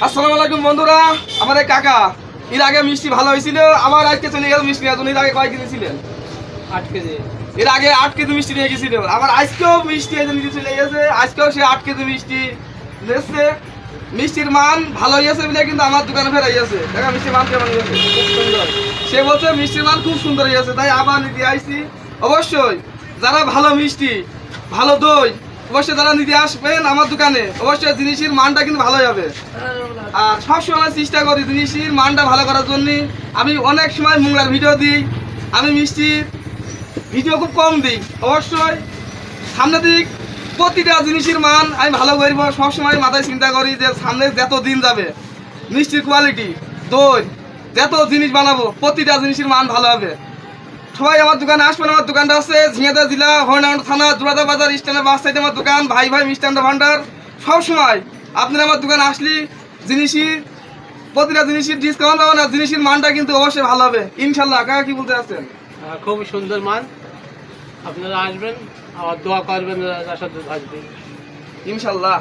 আসসালামু আলাইকুম বন্ধুরা। আমার এই কাকা এর আগে মিষ্টি ভালো হয়েছিল, আবার আজকে চলে গেল মিষ্টি নিয়ে। এর আগে কয় কেজি ছিলেন? 8 কেজি। এর আগে 8 কেজি মিষ্টি নিয়ে গেছিল, আবার আজকেও মিষ্টি এনে নিতে চলে গেছে। আজকেও সে 8 কেজি মিষ্টি নিয়েছে। মিষ্টির মান ভালো হয়েছে বলে কিন্তু আমার দোকানে ফেরাই গেছে। দেখা মিষ্টির মান কেমন হয়েছে? খুব সুন্দর। সে বলছে মিষ্টির মান খুব সুন্দর হয়েছে, তাই আবার নিতে আসছি। অবশ্যই যারা ভালো মিষ্টি, ভালো দই, অবশ্যই যারা নিতে আসবেন আমার দোকানে, অবশ্যই জিনিসের মানটা কিন্তু ভালো হবে। আর সবসময় চেষ্টা করি জিনিসের মানটা ভালো করার জন্য। আমি অনেক সময় মোংলার ভিডিও দিই, আমি মিষ্টির ভিডিও খুব কম দিই। অবশ্যই সামনে দিক প্রতিটা জিনিসের মান আমি ভালো করবো। সবসময় মাথায় চিন্তা করি যে সামনে যত দিন যাবে মিষ্টির কোয়ালিটি, দই, যত জিনিস বানাবো প্রতিটা জিনিসের মান ভালো হবে। সবাই আমার দোকানে আসবেন। আমার দোকানটা আছে ঝিনাইদহ জেলা, হরিণাকুণ্ড থানা, জোড়াদা বাজার স্ট্যান্ডের বাস সাইডে আমার দোকান। ভাই ভাই মিষ্টান্ন ভান্ডার। সবসময় আপনারা আমার দোকানে আসলে জিনিসই প্রতিটা জিনিসের ডিসকাউন্ট পাবেন, আর জিনিসের মানটা কিন্তু অবশ্যই ভালো হবে ইনশাল্লাহ। কাকা কি বলতে চাচ্ছেন? খুব সুন্দর মান। আপনারা আসবেন, আর দোয়া করবেন যার সাথে আসবেন ইনশাল্লাহ।